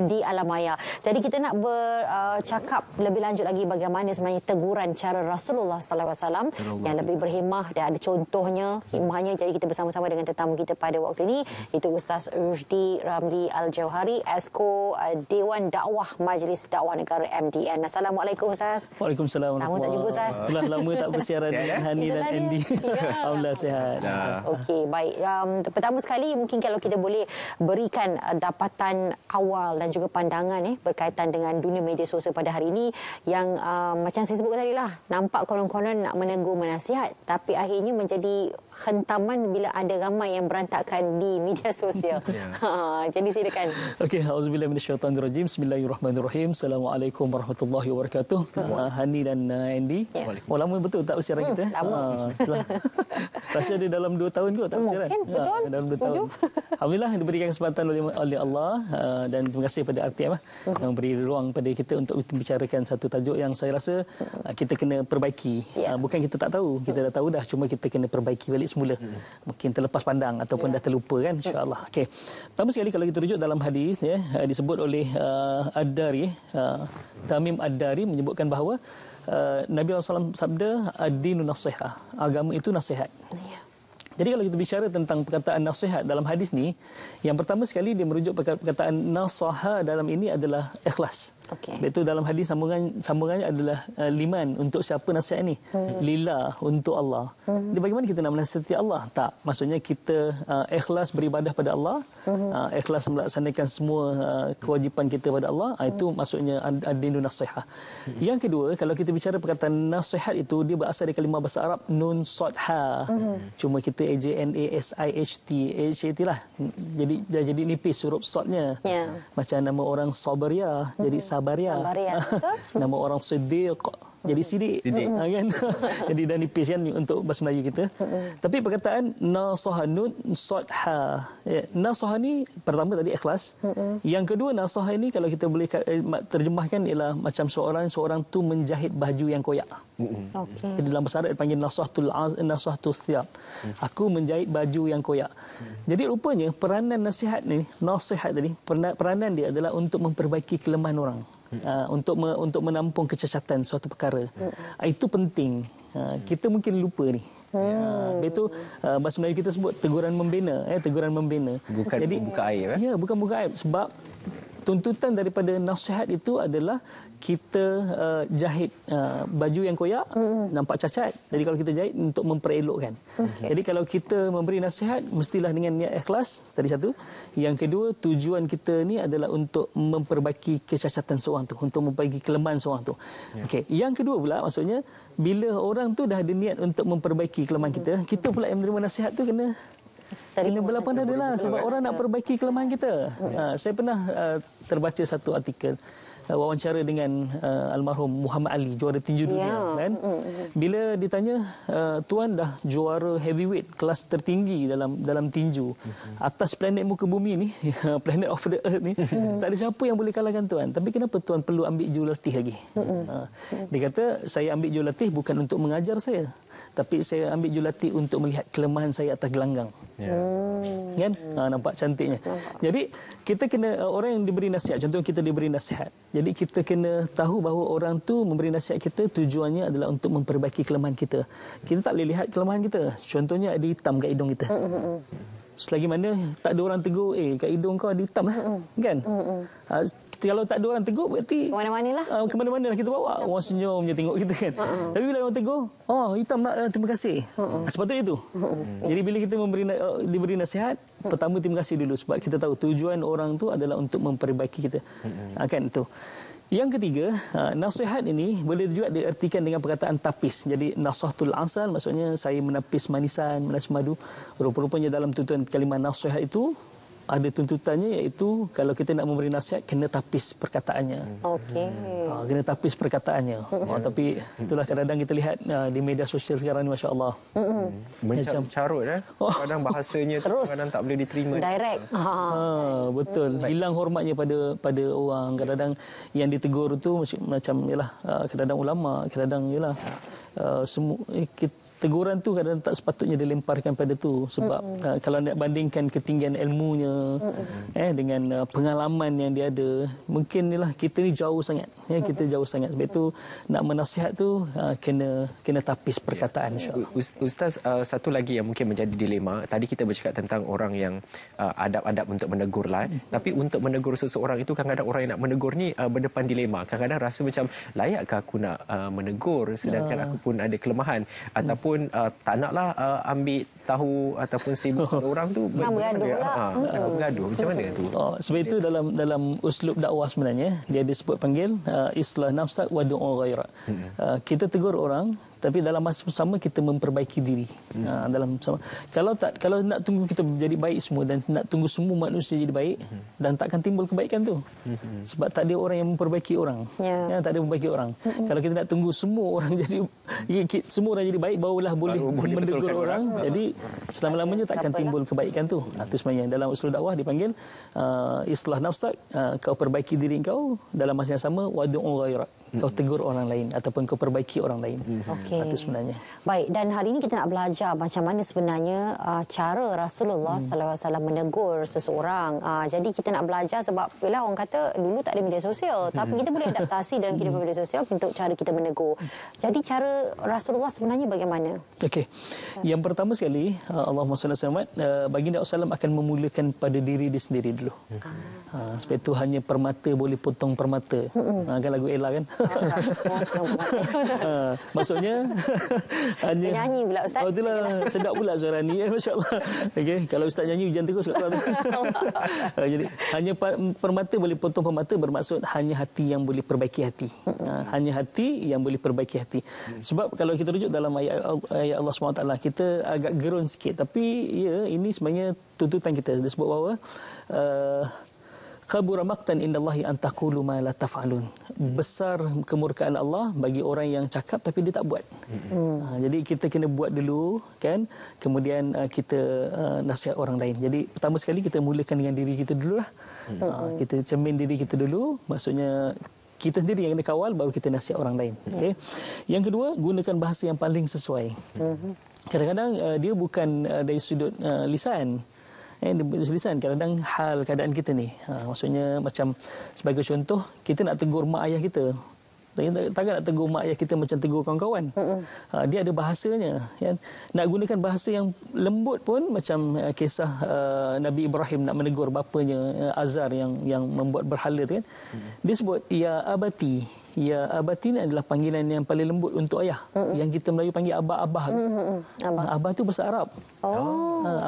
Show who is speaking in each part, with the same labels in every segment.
Speaker 1: di alam maya. Jadi kita nak bercakap lebih lanjut lagi bagaimana sebenarnya teguran cara Rasulullah sallallahu alaihi wasallam yang lebih berhemah dan ada contohnya hemahnya. Jadi kita bersama-sama dengan tetamu kita pada waktu ini, itu Ustaz Rusdi Ramli Al-Jauhari, Esko Dewan Dakwah Majlis Dakwah Negara MDN. Assalamualaikum Ustaz.
Speaker 2: Waalaikumsalam.
Speaker 1: Lama tak jumpa Ustaz.
Speaker 2: Telah lama tak bersiaran dengan Hani dan Andy. Alhamdulillah sihat.
Speaker 1: Okey, baik. Pertama sekali mungkin kalau kita boleh berikan dapatan awal dan juga pandangan berkaitan dengan dunia media sosial pada hari ini yang macam saya sebut tadi lah, nampak konon-konon nak menegur menasihat tapi akhirnya menjadi hentaman bila ada ramai yang berantakan di media sosial. Jadi silakan. Okey,
Speaker 2: auzubillahi minasyaitanirrajim. Bismillahirrahmanirrahim. Assalamualaikum warahmatullahi wabarakatuh. Hani dan Andy. Lama betul tak bersiaran kita.
Speaker 1: Lama.
Speaker 2: Rasa ada dalam 2 tahun kot tak bersiaran.
Speaker 1: Betul.
Speaker 2: Dalam 2 tahun. Alhamdulillah diberikan kesempatan oleh Allah dan terima kasih pada RTM yang beri ruang pada kita untuk membicarakan satu tajuk yang saya rasa kita kena perbaiki. Bukan kita tak tahu, kita dah tahu dah, cuma kita kena perbaiki balik semula. Mungkin terlepas pandang ataupun dah terlupa kan, insya-Allah. Okey. Pertama sekali kalau kita rujuk dalam hadis disebut oleh Ad-Dari, Tamim Ad-Dari menyebutkan bahawa Nabi SAW sabda ad-dinu nasihah, agama itu nasihat. Jadi kalau kita bicara tentang perkataan nasihat dalam hadis ni, yang pertama sekali dia merujuk perkataan nasaha dalam ini adalah ikhlas. Iaitu dalam hadis sambungannya adalah liman, untuk siapa nasihat ni? Lillah, untuk Allah. Jadi bagaimana kita nak menasihati Allah? Tak, maksudnya kita ikhlas beribadah pada Allah, ikhlas melaksanakan semua kewajipan kita pada Allah. Itu maksudnya ad-dinu nasihah. Yang kedua, kalau kita bicara perkataan nasihat itu, dia berasal dari kalimah bahasa Arab nun sadha. Cuma kita AJNASIHT lah. Jadi nipis huruf sadnya. Macam nama orang Sabaria jadi Sabaria.
Speaker 1: Betul.
Speaker 2: Nama orang Siddiq jadi Sidik. Kan? Jadi dah nipis kan untuk bahasa Melayu kita. Tapi perkataan nasaha nun sadha. Nasaha ni pertama tadi ikhlas. Yang kedua nasaha ini kalau kita boleh terjemahkan ialah macam seorang tu menjahit baju yang koyak. Jadi dalam bahasa Arab dipanggil nasahtul thiyab. Aku menjahit baju yang koyak. Jadi rupanya peranan nasihat tadi, peranan dia adalah untuk memperbaiki kelemahan orang. Untuk menampung kecacatan suatu perkara. Itu penting. Kita mungkin lupa ni. Itu bahasa Melayu kita sebut teguran membina. Teguran membina.
Speaker 3: Bukan buka aib.
Speaker 2: Bukan buka aib. Sebab tuntutan daripada nasihat itu adalah kita jahit baju yang koyak, nampak cacat. Jadi kalau kita jahit untuk memperelokkan. Jadi kalau kita memberi nasihat mestilah dengan niat ikhlas, tadi satu. Yang kedua, tujuan kita ni adalah untuk memperbaiki kecacatan seorang tu, untuk memperbaiki kelemahan seorang tu. Yang kedua pula maksudnya bila orang tu dah ada niat untuk memperbaiki kelemahan kita pula yang menerima nasihat tu kena berlapang dada lah, sebab orang nak perbaiki kelemahan kita. Saya pernah terbaca satu artikel wawancara dengan almarhum Muhammad Ali, juara tinju dunia kan. Bila ditanya, tuan dah juara heavyweight kelas tertinggi dalam tinju atas planet muka bumi ni, planet of the earth ni, tak ada siapa yang boleh kalahkan tuan. Tapi kenapa tuan perlu ambil jurulatih lagi? Dia kata, saya ambil jurulatih bukan untuk mengajar saya, tapi saya ambil jurulatih untuk melihat kelemahan saya atas gelanggang. Kan? Nampak cantiknya. Jadi kita kena, orang yang diberi nasihat, contoh kita diberi nasihat, jadi kita kena tahu bahawa orang tu memberi nasihat kita tujuannya adalah untuk memperbaiki kelemahan kita. Kita tak boleh lihat kelemahan kita. Contohnya ada hitam kat hidung kita. Selagi mana tak ada orang tegur, kat hidung kau ada hitam lah. Kan? Kalau tak ada orang tegur, berarti kemana-mana lah kita bawa. Orang senyum je tengok kita kan. Tapi bila orang tegur, hitam nak, terima kasih. Sepatutnya itu. Jadi bila kita diberi nasihat, pertama terima kasih dulu. Sebab kita tahu tujuan orang tu adalah untuk memperbaiki kita. Kan itu. Yang ketiga, nasihat ini boleh juga diartikan dengan perkataan tapis. Jadi nasahtul asal maksudnya saya menapis manisan, menapis madu. Rupa-rupanya dalam tuntutan kalimah nasihat itu ada tuntutannya, iaitu kalau kita nak memberi nasihat kena tapis perkataannya. Kena tapis perkataannya. Tapi itulah kadang-kadang kita lihat di media sosial sekarang ni, masya-Allah.
Speaker 3: Macam carut kadang bahasanya kadang tak boleh diterima.
Speaker 1: Direct.
Speaker 2: Betul. Hilang hormatnya pada orang. Kadang-kadang yang ditegur tu macam yalah, kadang-kadang ulama, kadang-kadang yalah teguran tu kadang tak sepatutnya dilemparkan pada tu sebab kalau nak bandingkan ketinggian ilmunya dengan pengalaman yang dia ada, mungkin inilah kita ni jauh sangat, kita jauh sangat. Sebab itu nak menasihat tu kena tapis perkataan, insya-Allah.
Speaker 3: Ustaz, satu lagi yang mungkin menjadi dilema, tadi kita bercakap tentang orang yang adab-adab untuk menegur lah, tapi untuk menegur seseorang itu kadang-kadang orang yang nak menegur ni berdepan dilema. Kadang-kadang rasa macam layakkah aku nak menegur sedangkan aku pun ada kelemahan, ataupun tak naklah ambil tahu ataupun sibuk orang tu bergaduh. Macam mana tu?
Speaker 2: Sebab itu dalam uslub dakwah sebenarnya dia disebut panggil islah nafsak wa du'a ghaira. Kita tegur orang tapi dalam masa bersama kita memperbaiki diri. Dalam sama. Kalau nak tunggu kita jadi baik semua dan nak tunggu semua manusia jadi baik, dan takkan timbul kebaikan tu. Sebab tak ada orang yang memperbaiki orang. Tak ada memperbaiki orang. Kalau kita nak tunggu semua orang jadi baik, barulah boleh menegur orang. Jadi selama-lamanya takkan timbul kebaikan tu. Itu sebenarnya dalam usul dakwah dipanggil islah nafsak, kau perbaiki diri kau, dalam masa yang sama wadu'u ghaira, kau tegur orang lain ataupun kau perbaiki orang lain. Itu sebenarnya.
Speaker 1: Baik, dan hari ini kita nak belajar macam mana sebenarnya cara Rasulullah SAW menegur seseorang. Jadi kita nak belajar sebab bila orang kata dulu tak ada media sosial, tapi kita boleh adaptasi dalam kehidupan media sosial untuk cara kita menegur. Jadi cara Rasulullah sebenarnya bagaimana?
Speaker 2: Okey. Yang pertama sekali, Allahumma salli alaihi wasallam, baginda Rasulullah akan memulakan pada diri dia sendiri dulu. Sebab itu hanya permata boleh potong permata. Kan lagu Ella kan? Maksudnya hanya
Speaker 1: nyanyi pula Ustaz.
Speaker 2: Itulah sedap pula suara ni, masya-Allah. Okey, kalau Ustaz nyanyi hujan terus kat sana. Jadi hanya permata boleh potong permata bermaksud hanya hati yang boleh perbaiki hati. Hanya hati yang boleh perbaiki hati. Sebab kalau kita rujuk dalam ayat Allah SWT, kita agak gerun sikit, tapi ini sebenarnya tuntutan kita. Dia sebut bahawa kabura maqtan indallahi an taqulu ma la taf'alun. Besar kemurkaan Allah bagi orang yang cakap tapi dia tak buat. Jadi kita kena buat dulu kan, kemudian kita nasihat orang lain. Jadi pertama sekali kita mulakan dengan diri kita dululah. Kita cermin diri kita dulu, maksudnya kita sendiri yang kena kawal, baru kita nasihat orang lain. Okey. Yang kedua, gunakan bahasa yang paling sesuai. Kadang-kadang dia bukan dari sudut lisan. Lisan kadang-kadang hal keadaan kita ni. Maksudnya macam sebagai contoh, kita nak tegur mak ayah kita. Takkan nak tegur mak ayah kita macam tegur kawan-kawan. Dia ada bahasanya. Kan? Nak gunakan bahasa yang lembut pun macam kisah Nabi Ibrahim nak menegur bapanya Azar yang membuat berhala tu kan. Dia sebut ya abati. Ya abati ni adalah panggilan yang paling lembut untuk ayah. Yang kita Melayu panggil abah-abah. Abah tu bahasa Arab.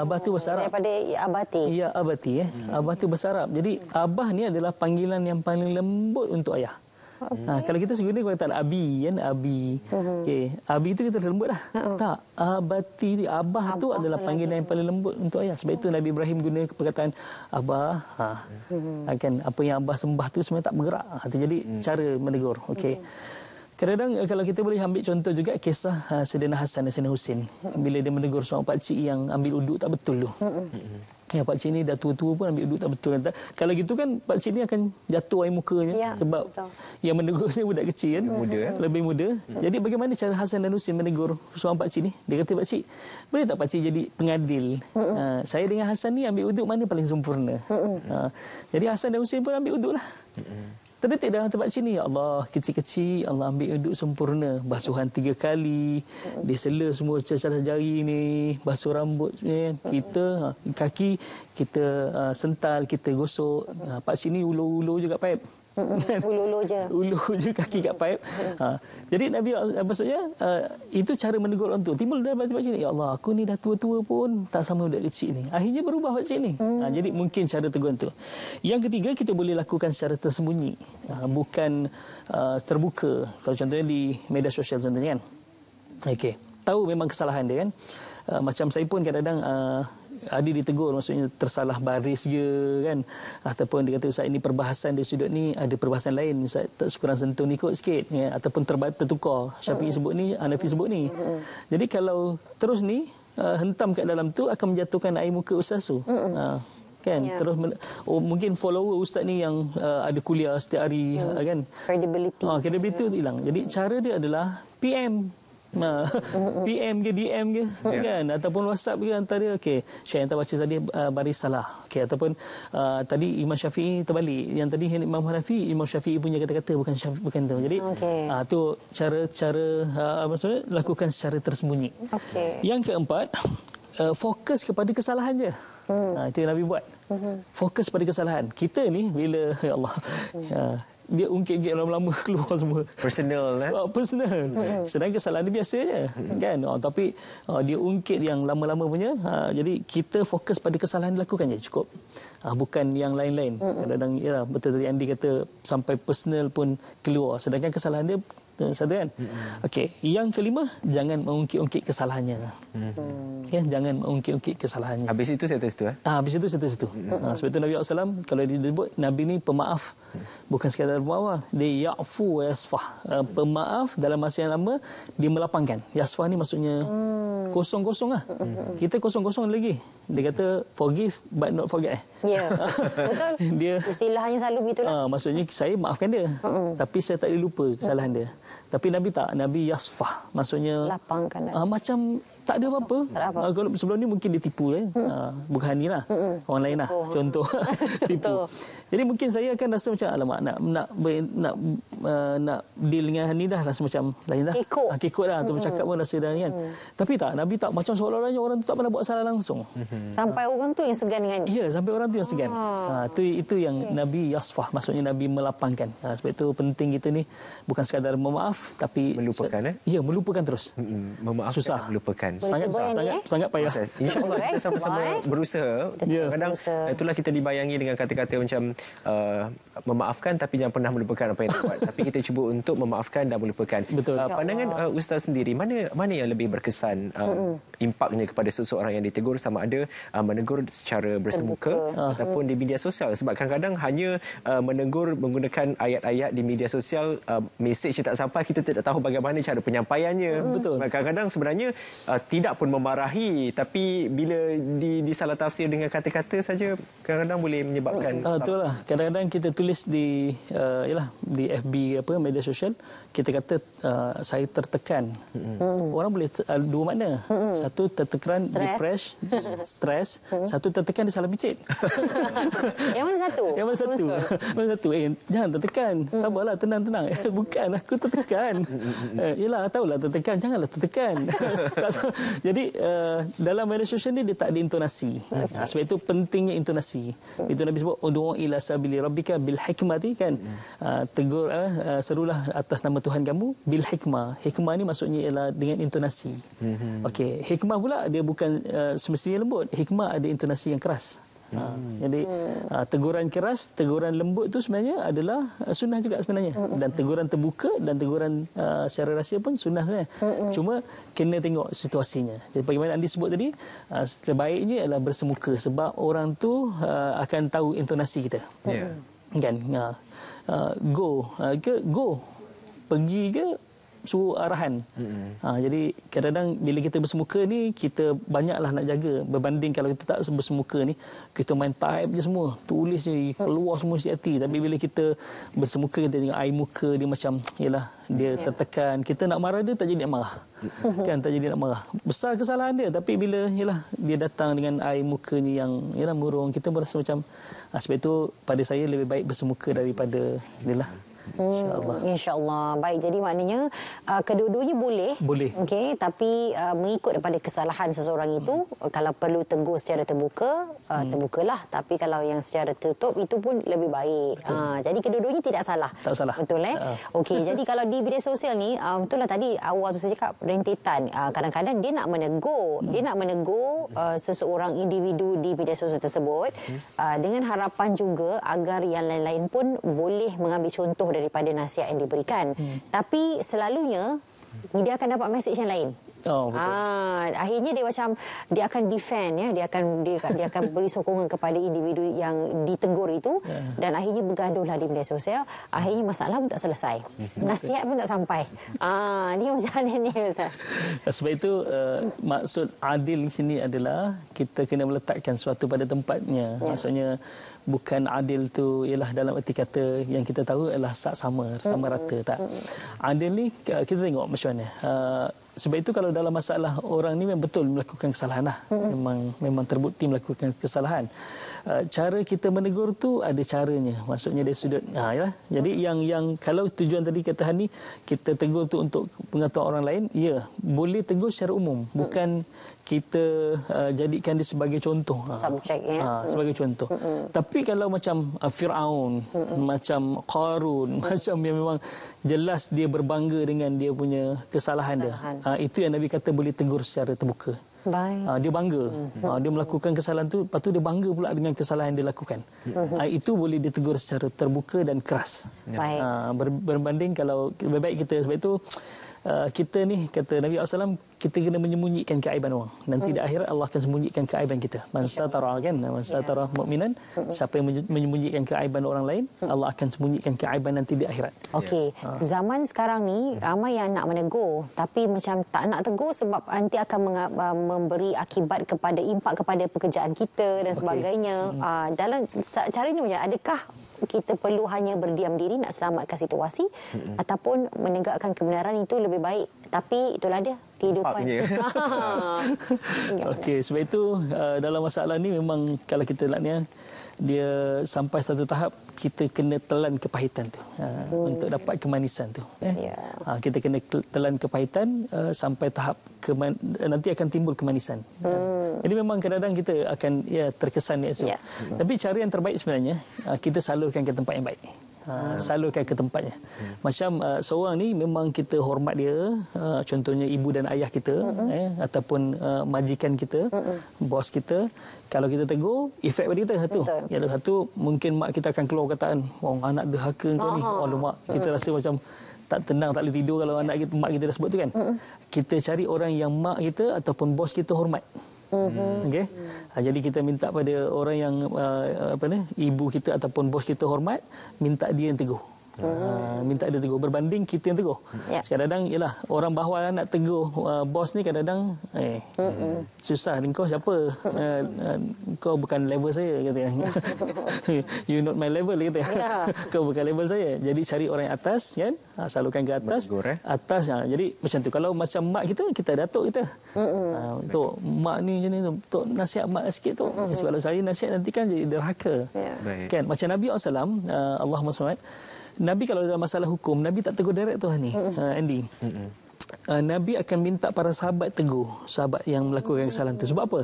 Speaker 2: Abah tu bahasa Arab.
Speaker 1: Daripada abati. Ya
Speaker 2: abati. Abah tu bahasa Arab. Jadi abah ni adalah panggilan yang paling lembut untuk ayah. Kalau kita sebenarnya kata abi kan, abi. Okey, abi itu kita lembut lah. Tak, abati, abah tu adalah panggilan yang paling lembut untuk ayah. Sebab itu Nabi Ibrahim guna perkataan abah. Kan apa yang abah sembah tu sebenarnya tak bergerak. Jadi cara menegur. Okey. Kadang-kadang kalau kita boleh ambil contoh juga kisah Saidina Hasan dan Saidina Husin bila dia menegur seorang pakcik yang ambil uduk tak betul tu. Ya, pakcik ni dah tua-tua pun ambil uduk tak betul. Kalau gitu kan pakcik ni akan jatuh air mukanya sebab yang menegur dia budak kecil kan, lebih muda. Jadi bagaimana cara Hasan dan Husin menegur seorang pakcik ni? Dia kata, pakcik, boleh tak pakcik jadi pengadil? Saya dengan Hasan ni ambil uduk mana paling sempurna? Jadi Hasan dan Husin pun ambil uduk lah. Terdetik dalam tempat sini, ya Allah, kecil-kecil, Allah ambil uduk sempurna. Basuhan 3 kali, disela semua cacar jari ni, basuh rambut ni, kita, kaki, kita sental, kita gosok. Pak sini ulu-ulu juga paip.
Speaker 1: Ulu-ulu je.
Speaker 2: Ulu je kaki kat paip. Jadi Nabi maksudnya itu cara menegur orang tu. Timbul dalam hati pakcik ni, ya Allah, aku ni dah tua-tua pun tak sama budak kecil ni. Akhirnya berubah pakcik ni. Jadi mungkin cara tegur tu. Yang ketiga, kita boleh lakukan secara tersembunyi. Bukan terbuka. Kalau contohnya di media sosial contohnya kan. Okey. Tahu memang kesalahan dia kan. Macam saya pun kadang-kadang ada ditegur, maksudnya tersalah baris je kan, ataupun dia kata Ustaz ini perbahasan di sudut ni ada perbahasan lain, Ustaz tak kurang sentuh ni kot sikit ya, ataupun tertukar, Syafi'i sebut ni, Hanafi sebut ni. Jadi kalau terus ni hentam kat dalam tu akan menjatuhkan air muka ustaz tu. Kan terus mungkin follower ustaz ni yang ada kuliah setiap hari kan, credibility tu hilang. Jadi cara dia adalah PM PM ke DM ke kan, ataupun WhatsApp ke hantar dia, okey Syekh yang baca tadi baris salah, okey, ataupun tadi Imam Syafi'i terbalik, yang tadi Imam Hanafi, Imam Syafi'i punya kata-kata bukan tu. Jadi tu cara maksudnya lakukan secara tersembunyi. Yang keempat, fokus kepada kesalahan je. Itu yang Nabi buat. Fokus pada kesalahan. Kita ni bila ya Allah dia ungkit-ungkit lama-lama keluar semua.
Speaker 3: Personal
Speaker 2: personal. Sedangkan kesalahan dia biasa je. Kan? Tapi dia ungkit yang lama-lama punya. Jadi kita fokus pada kesalahan dilakukan je cukup. Bukan yang lain-lain. Kadang-kadang ya, betul tadi Andi kata sampai personal pun keluar. Sedangkan kesalahan dia satu kan. Okey, yang kelima, jangan mengungkit-ungkit kesalahannya. Ya, jangan mengungkit-ungkit kesalahannya.
Speaker 3: Habis itu saya situ
Speaker 2: habis itu saya situ. Sebab itu Nabi SAW kalau disebut Nabi ni pemaaf, bukan sekadar pemaaf, dia ya'fu wa yasfah. Pemaaf dalam masa yang lama dia melapangkan. Yasfah ni maksudnya kosong-kosong lah. Kita kosong-kosong lagi. Dia kata forgive but not forget.
Speaker 1: Ya. Betul.
Speaker 2: Dia
Speaker 1: istilahnya selalu begitulah.
Speaker 2: Maksudnya saya maafkan dia. Tapi saya tak boleh lupa kesalahan dia. Tapi Nabi tak, Nabi yasfah, maksudnya
Speaker 1: lapangkan.
Speaker 2: Macam tak ada apa-apa. Kalau sebelum ni mungkin dia tipu bukan Hani lah. Orang lain lah. Contoh. Tipu. Jadi mungkin saya akan rasa macam alamak nak deal dengan Hani dah rasa macam lain dah. Kekok dah tu bercakap pun rasa dah kan. Tapi tak, Nabi tak, macam seolah-olahnya orang tu tak pernah buat salah langsung.
Speaker 1: Sampai orang tu yang segan dengan
Speaker 2: dia. Ya, sampai orang tu yang segan. Itu yang Nabi yasfah, maksudnya Nabi melapangkan. Sebab itu penting kita ni bukan sekadar memaaf tapi
Speaker 3: melupakan.
Speaker 2: Ya, melupakan terus.
Speaker 3: Memaafkan,
Speaker 2: susah,
Speaker 3: melupakan.
Speaker 2: Sangat payah.
Speaker 3: InsyaAllah kita sama-sama berusaha. Kadang itulah kita dibayangi dengan kata-kata macam memaafkan tapi jangan pernah melupakan apa yang dibuat. Tapi kita cuba untuk memaafkan dan melupakan.
Speaker 2: Betul.
Speaker 3: Pandangan Ustaz sendiri, mana yang lebih berkesan impaknya kepada seseorang yang ditegur, sama ada menegur secara bersemuka ataupun di media sosial? Sebab kadang-kadang hanya menegur menggunakan ayat-ayat di media sosial, mesej tak sampai, kita tidak tahu bagaimana cara penyampaiannya.
Speaker 2: Betul.
Speaker 3: Kadang-kadang sebenarnya tidak pun memarahi, tapi bila disalah tafsir dengan kata-kata saja kadang-kadang boleh menyebabkan
Speaker 2: itulah. Kadang-kadang kita tulis di di FB apa, media sosial, kita kata saya tertekan. Orang boleh dua makna. Satu tertekan, depressed, stres. Satu tertekan, dia salah picit.
Speaker 1: Yang mana satu?
Speaker 2: Yang mana satu? Mana satu? Jangan tertekan. Sabarlah, tenang-tenang. Bukan, aku tertekan. Yalah, tahulah tertekan. Janganlah tertekan. Jadi dalam media sosial ni dia tak ada intonasi. Sebab itu pentingnya intonasi. Itu Nabi sebut ud'u ila sabili rabbika bil hikmati kan. Tegur serulah atas nama Tuhan kamu bil hikmah. Hikmah ni maksudnya ialah dengan intonasi. Okey, hikmah pula dia bukan semestinya lembut. Hikmah ada intonasi yang keras. Jadi teguran keras, teguran lembut tu sebenarnya adalah sunnah juga sebenarnya. Dan teguran terbuka dan teguran secara rahsia pun sunnah sebenarnya. Cuma kena tengok situasinya. Jadi bagaimana Andi sebut tadi, terbaiknya adalah bersemuka sebab orang tu akan tahu intonasi kita. Kan? Go pergi ke suruh arahan. Jadi kadang-kadang bila kita bersemuka ni, kita banyaklah nak jaga berbanding kalau kita tak bersemuka ni, kita main type je semua, tulis je keluar semua isi hati. Tapi bila kita bersemuka, kita tengok air muka dia macam yalah, dia tertekan. Kita nak marah dia, tak jadi nak marah. Kan, tak jadi nak marah. Besar kesalahan dia, tapi bila yalah dia datang dengan air mukanya yang yalah murung, kita berasa macam sebab itu pada saya lebih baik bersemuka daripada yalah.
Speaker 1: InsyaAllah. Baik, jadi maknanya kedua-duanya boleh. Okey, tapi mengikut daripada kesalahan seseorang itu, kalau perlu tegur secara terbuka, terbukalah. Tapi kalau yang secara tertutup, itu pun lebih baik. Jadi kedua-duanya tidak salah.
Speaker 2: Tak salah.
Speaker 1: Betul Okey, jadi kalau di media sosial ni, betul lah tadi awal tu saya cakap rentetan. Kadang-kadang dia nak menegur. Dia nak menegur seseorang individu di media sosial tersebut dengan harapan juga agar yang lain-lain pun boleh mengambil contoh daripada nasihat yang diberikan. Tapi selalunya dia akan dapat mesej yang lain. Akhirnya dia macam dia akan defend dia akan beri sokongan kepada individu yang ditegur itu dan akhirnya bergaduhlah di media sosial. Akhirnya masalah pun tak selesai. Nasihat pun tak sampai. Dia macam mana ni Ustaz?
Speaker 2: Sebab itu maksud adil di sini adalah kita kena meletakkan sesuatu pada tempatnya. Maksudnya bukan adil tu ialah dalam erti kata yang kita tahu adalah sama rata, tak. Adil ni kita tengok macam mana. sebab itu kalau dalam masalah orang ni memang betul melakukan kesalahan lah. Memang terbukti melakukan kesalahan. Cara kita menegur tu ada caranya. Maksudnya dari sudut yalah. Jadi yang kalau tujuan tadi kata Han ni kita tegur tu untuk pengetahuan orang lain, ya, boleh tegur secara umum, bukan kita jadikan dia sebagai contoh.
Speaker 1: Subjek ya.
Speaker 2: Sebagai contoh. Tapi kalau macam Firaun, macam Qarun, macam yang memang jelas dia berbangga dengan dia punya kesalahan dia. Itu yang Nabi kata boleh tegur secara terbuka.
Speaker 1: Baik.
Speaker 2: Dia bangga. Dia melakukan kesalahan tu, lepas tu dia bangga pula dengan kesalahan yang dia lakukan. Itu boleh ditegur secara terbuka dan keras.
Speaker 1: Baik.
Speaker 2: Berbanding kalau lebih baik kita, sebab itu kita ni kata Nabi SAW, kita kena menyembunyikan keaiban orang. Nanti di akhirat Allah akan sembunyikan keaiban kita. Man satara kan, man satara mukminan, siapa yang menyembunyikan keaiban orang lain, Allah akan sembunyikan keaiban nanti di akhirat.
Speaker 1: Okey, zaman sekarang ni ramai yang nak menegur, tapi macam tak nak tegur sebab nanti akan memberi akibat kepada impak kepada pekerjaan kita dan sebagainya. Dalam cara ini macam, adakah kita perlu hanya berdiam diri nak selamatkan situasi ataupun menegakkan kebenaran itu lebih baik? Tapi itulah dia kehidupan.
Speaker 2: Okey, sebab itu dalam masalah ni memang kalau kita nak ni, dia sampai satu tahap kita kena telan kepahitan tu untuk dapat kemanisan tu. Kita kena telan kepahitan sampai tahap nanti akan timbul kemanisan. Jadi memang kadang-kadang kita akan terkesan tapi cara yang terbaik sebenarnya kita salurkan ke tempat yang baik. Salurkan ke tempatnya. Macam seorang ni memang kita hormat dia, contohnya ibu dan ayah kita, ataupun majikan kita, bos kita. Kalau kita tegur, efek pada kita satu. Yang satu, mungkin mak kita akan keluar kataan, anak derhaka kau ni. Mak kita rasa macam tak tenang, tak boleh tidur kalau anak kita, mak kita dah sebut tu kan. Kita cari orang yang mak kita ataupun bos kita hormat. Okey. Jadi kita minta pada orang yang ibu kita ataupun bos kita hormat, minta dia yang tegur. Minta dia tegur berbanding kita yang tegur. Kadang-kadang ialah orang bawah nak tegur bos ni kadang-kadang susah. Kau siapa? Kau bukan level saya kata. You not my level kata. Kau bukan level saya. Jadi cari orang yang atas kan, salurkan ke atas. Atas jadi macam tu. Kalau macam mak kita datuk kita. Tok mak ni macam ni tok nasihat mak sikit tu. Sebab kalau saya nasihat nanti kan jadi derhaka. Kan macam Nabi SAW, Allahumma salli. Nabi kalau dalam masalah hukum, Nabi tak tegur direct tu ni, Andy. Nabi akan minta para sahabat tegur sahabat yang melakukan kesalahan tu. Sebab apa?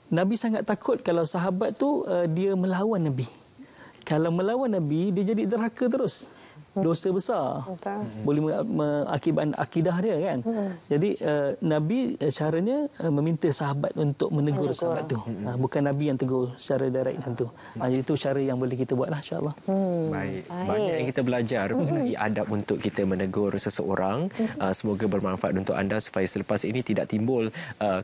Speaker 2: Nabi sangat takut kalau sahabat tu dia melawan Nabi. Kalau melawan Nabi, dia jadi derhaka terus. Dosa besar. Boleh mengakibatkan akidah dia kan. Jadi Nabi caranya meminta sahabat untuk menegur sahabat tu. Bukan Nabi yang tegur secara direct tu. Jadi itu cara yang boleh kita buatlah insya-Allah.
Speaker 3: Baik. Banyak yang kita belajar mengenai adab untuk kita menegur seseorang. Semoga bermanfaat untuk anda supaya selepas ini tidak timbul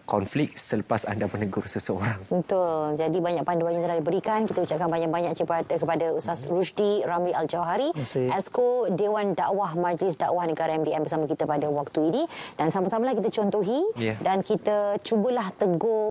Speaker 3: konflik selepas anda menegur seseorang.
Speaker 1: Betul. Jadi banyak panduan yang telah diberikan. Kita ucapkan banyak-banyak kepada Ustaz Rusdi Ramli Al-Jauhari, Esko Dewan Dakwah Majlis Dakwah Negara MDN bersama kita pada waktu ini, dan sama-sama kita contohi dan kita cubalah tegur